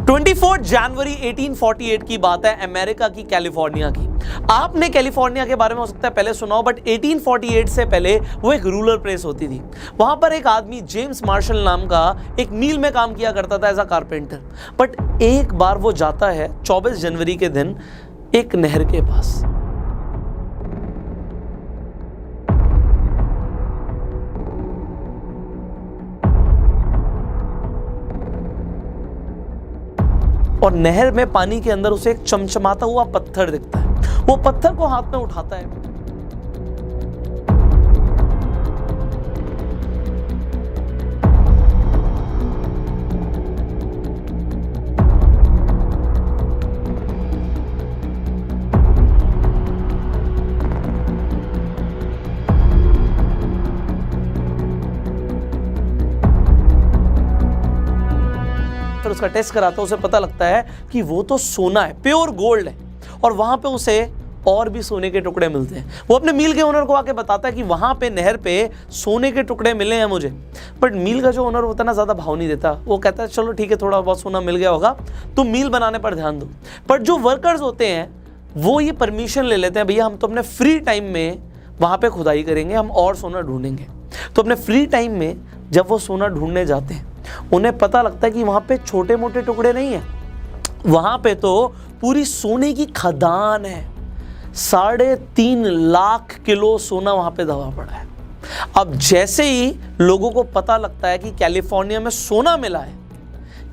24 जनवरी 1848 की बात है, अमेरिका की कैलिफोर्निया की। आपने कैलिफोर्निया के बारे में हो सकता है पहले सुना हो, बट 1848 से पहले वो एक रूरल प्लेस होती थी। वहां पर एक आदमी जेम्स मार्शल नाम का एक मील में काम किया करता था एज अ कारपेंटर। बट एक बार वो जाता है 24 जनवरी के दिन एक नहर के पास। और नहर में पानी के अंदर उसे एक चमचमाता हुआ पत्थर दिखता है। वो पत्थर को हाथ में उठाता है। उसका टेस्ट कराता है, उसे पता लगता है कि वो तो सोना है, प्योर गोल्ड है। और वहां पे उसे और भी सोने के टुकड़े मिलते हैं। वो अपने मील के ओनर को आके बताता है कि वहां पे नहर पे सोने के टुकड़े मिले हैं मुझे। बट मील का जो ओनर होता है ना, ज्यादा भाव नहीं देता। वो कहता है चलो ठीक है, थोड़ा बहुत सोना मिल गया होगा, तुम मील बनाने पर ध्यान दो। बट जो वर्कर्स होते हैं वो ये परमिशन ले लेते हैं, भैया हम तो अपने फ्री टाइम में वहां पे खुदाई करेंगे, हम और सोना ढूंढेंगे। तो अपने फ्री टाइम में जब वो सोना ढूंढने जाते हैं, उन्हें पता लगता है कि वहां पे छोटे मोटे टुकड़े नहीं है, वहां पे तो पूरी सोने की खदान है। 3.5 लाख किलो सोना वहां पे दबा पड़ा है। अब जैसे ही लोगों को पता लगता है कि कैलिफोर्निया में सोना मिला है,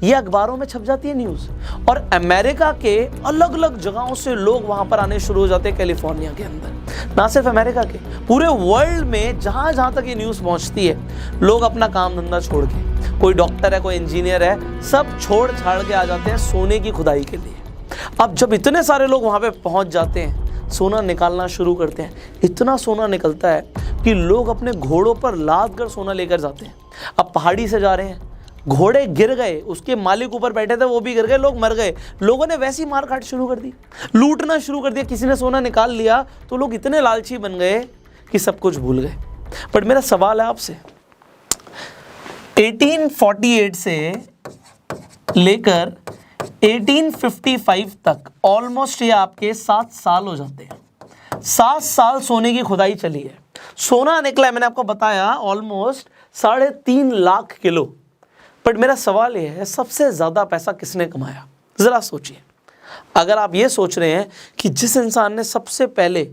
ये अखबारों में छप जाती है न्यूज। और अमेरिका के अलग अलग जगहों से लोग वहां पर आने शुरू हो जाते हैं कैलिफोर्निया के अंदर। ना सिर्फ अमेरिका के, पूरे वर्ल्ड में जहां जहां तक ये न्यूज पहुंचती है, लोग अपना काम धंधा छोड़ के, कोई डॉक्टर है, कोई इंजीनियर है, सब छोड़ छाड़ के आ जाते हैं सोने की खुदाई के लिए। अब जब इतने सारे लोग वहां पे पहुंच जाते हैं, सोना निकालना शुरू करते हैं। इतना सोना निकलता है कि लोग अपने घोड़ों पर लाद कर सोना लेकर जाते हैं। अब पहाड़ी से जा रहे हैं, घोड़े गिर गए, उसके मालिक ऊपर बैठे थे वो भी गिर गए, लोग मर गए। लोगों ने वैसी मार काट शुरू कर दी, लूटना शुरू कर दिया। किसी ने सोना निकाल लिया तो लोग इतने लालची बन गए कि सब कुछ भूल गए। बट मेरा सवाल है आपसे, 1848 से लेकर 1855 तक ऑलमोस्ट ये आपके 7 साल हो जाते हैं। 7 साल सोने की खुदाई चली है, सोना निकला है, मैंने आपको बताया ऑलमोस्ट 3.5 लाख किलो। बट मेरा सवाल ये है, सबसे ज्यादा पैसा किसने कमाया? जरा सोचिए। अगर आप ये सोच रहे हैं कि जिस इंसान ने सबसे पहले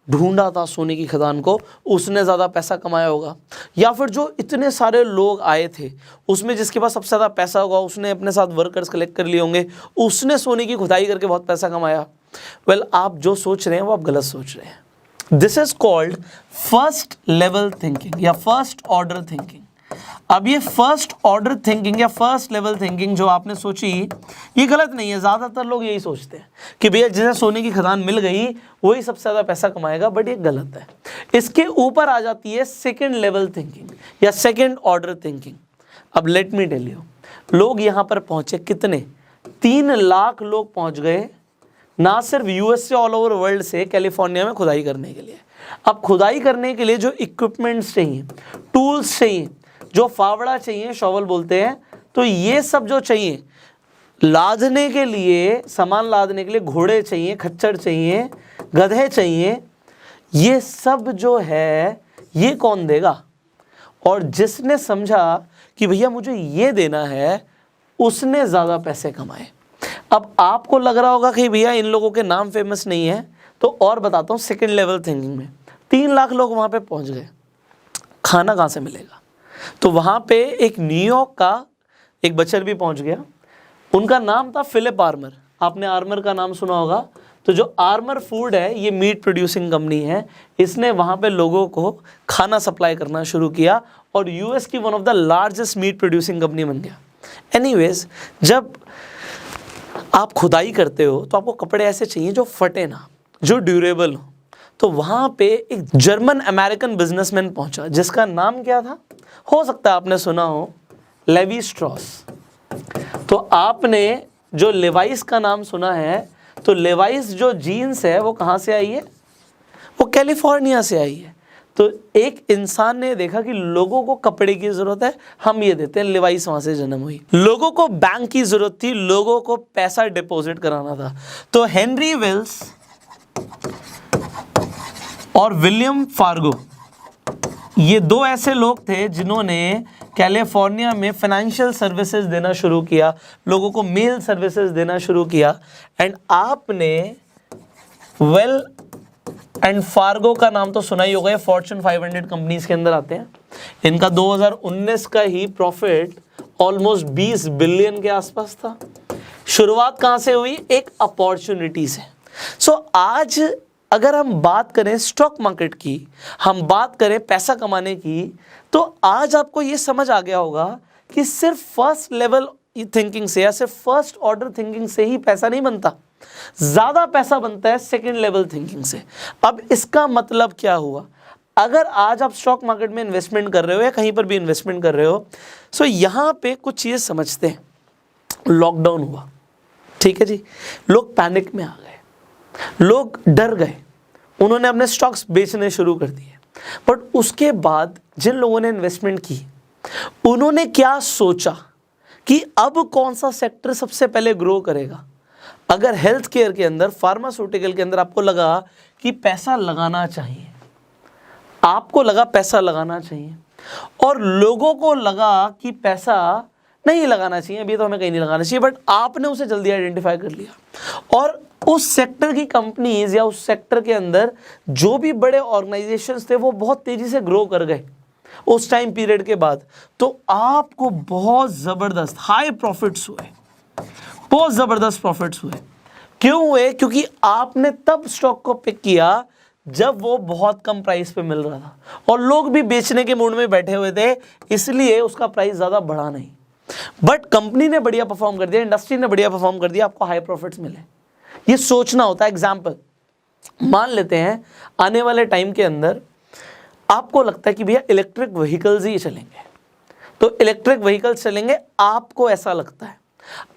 ढूंढा था सोने की खदान को, उसने ज़्यादा पैसा कमाया होगा, या फिर जो इतने सारे लोग आए थे उसमें जिसके पास सबसे ज़्यादा पैसा होगा, उसने अपने साथ वर्कर्स कलेक्ट कर लिए होंगे, उसने सोने की खुदाई करके बहुत पैसा कमाया। वेल, आप जो सोच रहे हैं वो आप गलत सोच रहे हैं। This is called first level thinking या फर्स्ट ऑर्डर थिंकिंग। अब ये फर्स्ट ऑर्डर थिंकिंग या फर्स्ट लेवल थिंकिंग जो आपने सोची, ये गलत नहीं है। ज़्यादातर लोग यही सोचते हैं कि भैया जिसे सोने की खदान मिल गई वही सबसे ज़्यादा पैसा कमाएगा, बट ये गलत है। इसके ऊपर आ जाती है सेकंड लेवल थिंकिंग या सेकंड ऑर्डर थिंकिंग। अब लेट मी टेल यू, लोग यहाँ पर पहुँचे कितने? 3 लाख लोग पहुँच गए, ना सिर्फ यूएस से, ऑल ओवर वर्ल्ड से कैलिफोर्निया में खुदाई करने के लिए। अब खुदाई करने के लिए जो इक्विपमेंट्स चाहिए, टूल्स चाहिए, जो फावड़ा चाहिए, शॉवल बोलते हैं, तो ये सब जो चाहिए लादने के लिए, सामान लादने के लिए घोड़े चाहिए, खच्चर चाहिए, गधे चाहिए, ये सब जो है ये कौन देगा? और जिसने समझा कि भैया मुझे ये देना है, उसने ज़्यादा पैसे कमाए। अब आपको लग रहा होगा कि भैया इन लोगों के नाम फेमस नहीं है, तो और बताता हूँ। सेकेंड लेवल थिंकिंग में 3 लाख लोग वहाँ पे पहुँच गए, खाना कहाँ से मिलेगा? तो वहाँ पे एक न्यूयॉर्क का एक बचर भी पहुँच गया, उनका नाम था फिलिप आर्मर। आपने आर्मर का नाम सुना होगा। तो जो आर्मर फूड है, ये मीट प्रोड्यूसिंग कंपनी है, इसने वहाँ पे लोगों को खाना सप्लाई करना शुरू किया और यूएस की one of the largest meet producing company बन गया। एनीवेज, जब आप खुदाई करते हो तो आपको कपड़े ऐसे चाहिए जो फटे ना, जो ड्यूरेबल हो। तो वहाँ पे एक जर्मन अमेरिकन बिजनेसमैन पहुँचा, जिसका नाम क्या था? हो सकता है आपने सुना हो, लेवी स्ट्रॉस। तो आपने जो लेवाइस का नाम सुना है, तो लेवाइस जो जीन्स है वो कहाँ से आई है? वो कैलिफोर्निया से आई है। तो एक इंसान ने देखा कि लोगों को कपड़े की जरूरत है, हम ये देते हैं, लिवाइस वहां से जन्म हुई। लोगों को बैंक की जरूरत थी, लोगों को पैसा डिपॉजिट कराना था, तो हेनरी वेल्स और विलियम फार्गो, ये दो ऐसे लोग थे जिन्होंने कैलिफोर्निया में फाइनेंशियल सर्विसेज देना शुरू किया, लोगों को मेल सर्विसेज देना शुरू किया। एंड आपने वेल एंड फार्गो का नाम तो सुना ही होगा, फॉर्च्यून 500 कंपनीज के अंदर आते हैं। इनका 2019 का ही प्रॉफिट ऑलमोस्ट 20 बिलियन के आसपास था। शुरुआत कहां से हुई? एक अपॉर्चुनिटी से। सो आज अगर हम बात करें स्टॉक मार्केट की, हम बात करें पैसा कमाने की, तो आज आपको ये समझ आ गया होगा कि सिर्फ फर्स्ट लेवल थिंकिंग से या सिर्फ फर्स्ट ऑर्डर थिंकिंग से ही पैसा नहीं बनता, ज्यादा पैसा बनता है सेकंड लेवल थिंकिंग से। अब इसका मतलब क्या हुआ? अगर आज आप स्टॉक मार्केट में इन्वेस्टमेंट कर रहे हो या कहीं पर भी इन्वेस्टमेंट कर रहे हो, सो यहां पे कुछ चीजें समझते हैं। लॉकडाउन हुआ, ठीक है जी, लोग पैनिक में आ गए, लोग डर गए, उन्होंने अपने स्टॉक्स बेचने शुरू कर दिए। बट उसके बाद जिन लोगों ने इन्वेस्टमेंट की, उन्होंने क्या सोचा कि अब कौन सा सेक्टर सबसे पहले ग्रो करेगा। अगर हेल्थ केयर के अंदर, फार्मास्यूटिकल के अंदर आपको लगा कि पैसा लगाना चाहिए, आपको लगा पैसा लगाना चाहिए, और लोगों को लगा कि पैसा नहीं लगाना चाहिए, अभी तो हमें कहीं नहीं लगाना चाहिए, बट आपने उसे जल्दी आइडेंटिफाई कर लिया और उस सेक्टर की कंपनीज या उस सेक्टर के अंदर जो भी बड़े ऑर्गेनाइजेशंस थे वो बहुत तेजी से ग्रो कर गए उस टाइम पीरियड के बाद, तो आपको बहुत जबरदस्त हाई प्रॉफिट्स हुए, बहुत जबरदस्त प्रॉफिट्स हुए। क्यों हुए? क्योंकि आपने तब स्टॉक को पिक किया जब वो बहुत कम प्राइस पे मिल रहा था और लोग भी बेचने के मूड में बैठे हुए थे, इसलिए उसका प्राइस ज्यादा बढ़ा नहीं। बट कंपनी ने बढ़िया परफॉर्म कर दिया, इंडस्ट्री ने बढ़िया परफॉर्म कर दिया, आपको हाई प्रॉफिट्स मिले। ये सोचना होता है। एग्जाम्पल मान लेते हैं आने वाले टाइम के अंदर आपको लगता है कि भैया इलेक्ट्रिक व्हीकल्स ही चलेंगे, तो इलेक्ट्रिक व्हीकल्स चलेंगे, आपको ऐसा लगता है।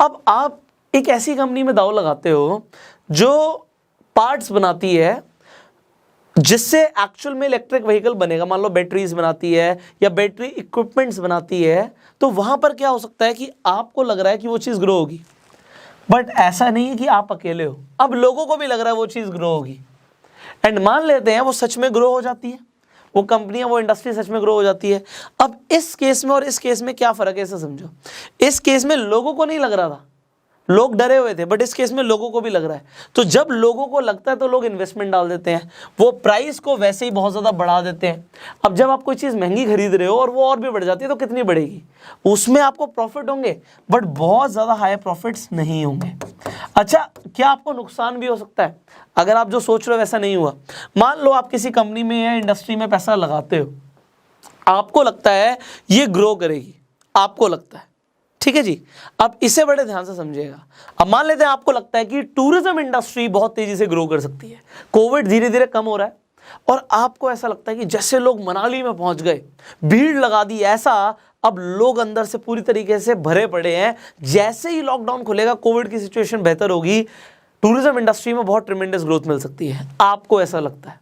अब आप एक ऐसी कंपनी में दांव लगाते हो जो पार्ट्स बनाती है जिससे एक्चुअल में इलेक्ट्रिक व्हीकल बनेगा, मान लो बैटरीज बनाती है या बैटरी इक्विपमेंट्स बनाती है, तो वहां पर क्या हो सकता है कि आपको लग रहा है कि वो चीज ग्रो होगी, बट ऐसा नहीं है कि आप अकेले हो, अब लोगों को भी लग रहा है वो चीज ग्रो होगी। एंड मान लेते हैं वो सच में ग्रो हो जाती है, वो कंपनियां, वो इंडस्ट्री सच में ग्रो हो जाती है। अब इस केस में और इस केस में क्या फर्क है, ऐसा समझो। इस केस में लोगों को नहीं लग रहा था, लोग डरे हुए थे, बट इस केस में लोगों को भी लग रहा है। तो जब लोगों को लगता है तो लोग इन्वेस्टमेंट डाल देते हैं, वो प्राइस को वैसे ही बहुत ज्यादा बढ़ा देते हैं। अब जब आप कोई चीज महंगी खरीद रहे हो और वो और भी बढ़ जाती है तो कितनी बढ़ेगी, उसमें आपको प्रॉफिट होंगे बट बहुत ज्यादा हाई प्रॉफिट्स नहीं होंगे। अच्छा, क्या आपको नुकसान भी हो सकता है अगर आप जो सोच रहे हो वैसा नहीं हुआ? मान लो आप किसी कंपनी में या इंडस्ट्री में पैसा लगाते हो, आपको लगता है ये ग्रो करेगी, आपको लगता है, ठीक है जी। अब इसे बड़े ध्यान से समझिएगा। अब मान लेते हैं आपको लगता है कि टूरिज्म इंडस्ट्री बहुत तेजी से ग्रो कर सकती है, कोविड धीरे धीरे कम हो रहा है, और आपको ऐसा लगता है कि जैसे लोग मनाली में पहुंच गए, भीड़ लगा दी, ऐसा अब लोग अंदर से पूरी तरीके से भरे पड़े हैं, जैसे ही लॉकडाउन खुलेगा, कोविड की सिचुएशन बेहतर होगी, टूरिज्म इंडस्ट्री में बहुत ट्रिमेंडस ग्रोथ मिल सकती है, आपको ऐसा लगता है।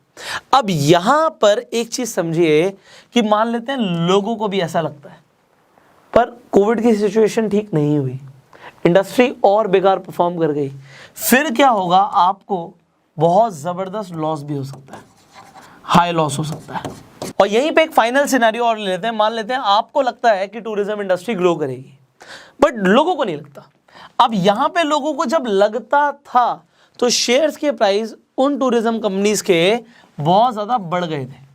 अब यहां पर एक चीज समझिए कि मान लेते हैं लोगों को भी ऐसा लगता है, पर कोविड की सिचुएशन ठीक नहीं हुई, इंडस्ट्री और बेकार परफॉर्म कर गई, फिर क्या होगा? आपको बहुत जबरदस्त लॉस भी हो सकता है, हाई लॉस हो सकता है। और यहीं पे एक फाइनल सिनेरियो और ले लेते हैं। मान लेते हैं आपको लगता है कि टूरिज्म इंडस्ट्री ग्रो करेगी, बट लोगों को नहीं लगता। अब यहां पे लोगों को जब लगता था तो शेयर्स के प्राइस उन टूरिज्म कंपनीज के बहुत ज्यादा बढ़ गए थे,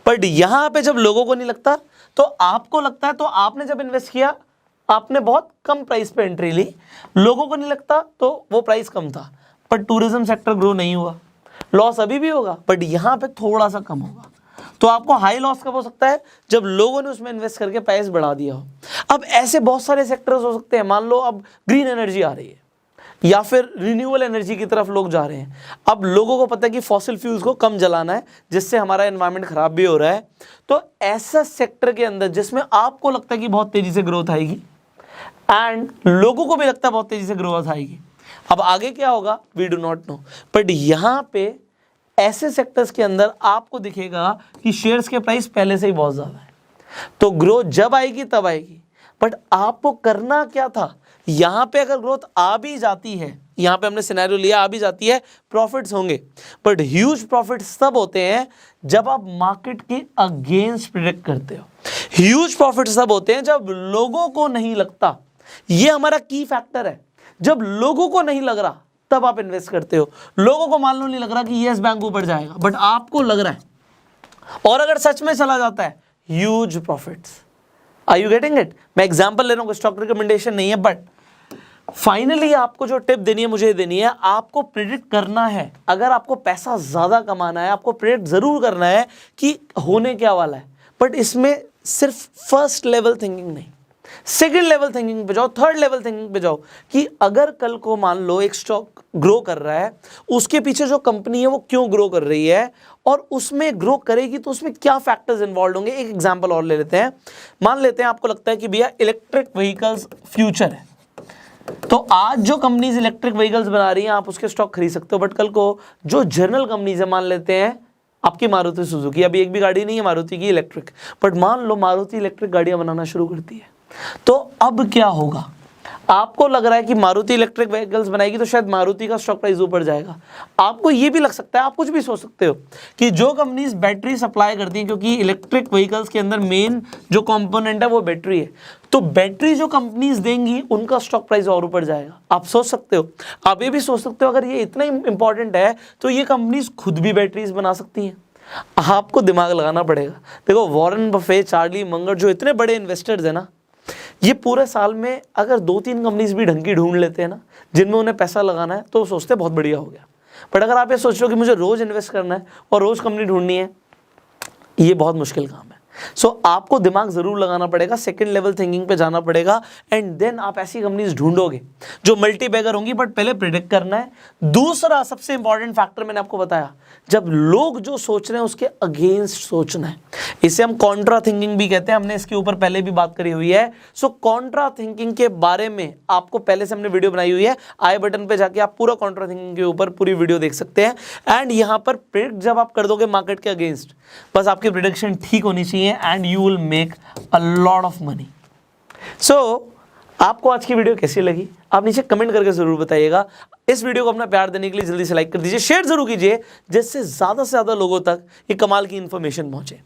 बट यहां पे जब लोगों को नहीं लगता तो आपको लगता है, तो आपने जब इन्वेस्ट किया आपने बहुत कम प्राइस पे एंट्री ली, लोगों को नहीं लगता तो वो प्राइस कम था, पर टूरिज्म सेक्टर ग्रो नहीं हुआ, लॉस अभी भी होगा बट यहां पे थोड़ा सा कम होगा। तो आपको हाई लॉस कब हो सकता है? जब लोगों ने उसमें इन्वेस्ट करके प्राइस बढ़ा दिया हो। अब ऐसे बहुत सारे सेक्टर्स हो सकते हैं, मान लो अब ग्रीन एनर्जी आ रही है या फिर रिन्यूएबल एनर्जी की तरफ लोग जा रहे हैं। अब लोगों को पता है कि फॉसिल फ्यूल्स को कम जलाना है, जिससे हमारा एनवायरनमेंट खराब भी हो रहा है। तो ऐसा सेक्टर के अंदर जिसमें आपको लगता है कि बहुत तेजी से ग्रोथ आएगी एंड लोगों को भी लगता है बहुत तेजी से ग्रोथ आएगी, अब आगे क्या होगा we do not know, but यहां पे ऐसे सेक्टर्स के अंदर आपको दिखेगा कि शेयर्स के प्राइस पहले से ही बहुत ज़्यादा है, तो ग्रोथ जब आएगी तब आएगी। बट आपको करना क्या था, यहाँ पे अगर ग्रोथ आ भी जाती है, यहाँ पे हमने सिनेरियो लिया आ भी जाती है, प्रॉफिट्स होंगे, बट ह्यूज प्रॉफिट्स तब होते हैं जब आप मार्केट के अगेंस्ट प्रेडिक्ट करते हो। ह्यूज प्रॉफिट्स तब होते हैं जब लोगों को नहीं लगता, ये हमारा की फैक्टर है, जब लोगों को नहीं लग रहा तब आप इन्वेस्ट करते हो। लोगों को मान लो नहीं लग रहा कि यस बैंक ऊपर जाएगा, बट आपको लग रहा है, और अगर सच में चला जाता है, huge profits. Are you getting it? मैं एग्जांपल ले रहा हूं, स्टॉक रिकमेंडेशन नहीं है, बट फाइनली आपको जो टिप देनी है मुझे देनी है, आपको प्रेडिक्ट करना है। अगर आपको पैसा ज्यादा कमाना है, आपको प्रेडिक्ट जरूर करना है कि होने क्या वाला है, बट इसमें सिर्फ फर्स्ट लेवल थिंकिंग नहीं, सेकेंड लेवल थिंकिंग पे जाओ, थर्ड लेवल थिंकिंग पे जाओ कि अगर कल को मान लो एक स्टॉक ग्रो कर रहा है, उसके पीछे जो कंपनी है वो क्यों ग्रो कर रही है, और उसमें ग्रो करेगी तो उसमें क्या फैक्टर्स इन्वॉल्व होंगे। एक एग्जांपल और ले लेते हैं, मान लेते हैं आपको लगता है कि भैया इलेक्ट्रिक व्हीकल्स फ्यूचर है, तो आज जो कंपनीज इलेक्ट्रिक व्हीकल्स बना रही हैं आप उसके स्टॉक खरीद सकते हो, बट कल को जो जनरल कंपनीज है, मान लेते हैं आपकी मारुति सुजुकी, अभी एक भी गाड़ी नहीं है मारुति की इलेक्ट्रिक, बट मान लो मारुति इलेक्ट्रिक गाड़ियां बनाना शुरू करती है, तो अब क्या होगा। आपको लग रहा है कि मारुति इलेक्ट्रिक व्हीकल्स बनाएगी तो शायद मारुति का स्टॉक प्राइस ऊपर जाएगा। आपको ये भी लग सकता है, आप कुछ भी सोच सकते हो कि जो कंपनीज बैटरी सप्लाई करती हैं, क्योंकि इलेक्ट्रिक व्हीकल्स के अंदर मेन जो कंपोनेंट है वो बैटरी है, तो बैटरी जो कंपनीज देंगी उनका स्टॉक प्राइस और ऊपर जाएगा। आप सोच सकते हो, आप ये भी सोच सकते हो, अगर ये इतना इंपॉर्टेंट है तो ये कंपनीज खुद भी बैटरीज बना सकती हैं। आपको दिमाग लगाना पड़ेगा। देखो वॉरेन बफे, चार्ली मंगर, जो इतने बड़े इन्वेस्टर्स हैं ना, ये पूरे साल में अगर 2-3 कंपनीज भी ढंग की ढूंढ लेते हैं ना जिनमें उन्हें पैसा लगाना है, तो सोचते हैं बहुत बढ़िया हो गया। बट अगर आप ये सोच रहे हो कि मुझे रोज इन्वेस्ट करना है और रोज कंपनी ढूंढनी है, ये बहुत मुश्किल काम है। सो आपको दिमाग जरूर लगाना पड़ेगा, सेकंड लेवल थिंकिंग पे जाना पड़ेगा, एंड देन आप ऐसी कंपनीज ढूंढोगे जो मल्टी बैगर होंगी, बट पहले प्रेडिक्ट करना है। दूसरा सबसे इंपॉर्टेंट फैक्टर मैंने आपको बताया, जब लोग जो सोच रहे हैं उसके अगेंस्ट सोचना है, इसे हम कॉन्ट्रा थिंकिंग भी कहते हैं, हमने इसके ऊपर पहले भी बात करी हुई है। सो कॉन्ट्रा थिंकिंग के बारे में आपको पहले से हमने वीडियो बनाई हुई है, आई बटन पे जाके आप पूरा कॉन्ट्रा थिंकिंग के ऊपर पूरी वीडियो देख सकते हैं। एंड यहाँ पर प्रेडिक्ट जब आप कर दोगे मार्केट के अगेंस्ट, बस आपकी प्रेडिक्शन ठीक होनी चाहिए and you will make a lot of money. So आपको आज की वीडियो कैसी लगी आप नीचे कमेंट करके जरूर बताइएगा। इस वीडियो को अपना प्यार देने के लिए जल्दी से लाइक कर दीजिए, शेयर जरूर कीजिए, जिससे ज्यादा से ज्यादा लोगों तक ये कमाल की इंफॉर्मेशन पहुंचे।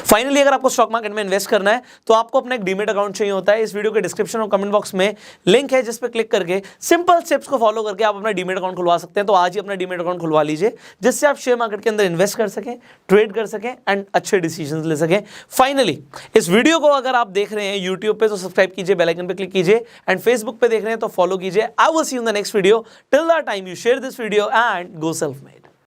फाइनली अगर आपको स्टॉक मार्केट में इन्वेस्ट करना है तो आपको अपना एक डीमेट अकाउंट चाहिए होता है। इस वीडियो के डिस्क्रिप्शन और कमेंट बॉक्स में लिंक है, जिस पे क्लिक करके सिंपल स्टेप्स को फॉलो करके आप अपना डीमेट अकाउंट खुलवा सकते हैं। तो आज ही अपना डीमेट अकाउंट खुलवा लीजिए, जिससे आप शेयर मार्केट के अंदर इन्वेस्ट कर सकें, ट्रेड कर सकें एंड अच्छे डिसीजंस ले सकें। फाइनली इस वीडियो को अगर आप देख रहे हैं यूट्यूब पे तो सब्सक्राइब कीजिए, बेल आइकन पे क्लिक कीजिए, एंड फेसबुक पे देख रहे हैं तो फॉलो कीजिए। I will see you in the next video. Till that time you share this video and go self made.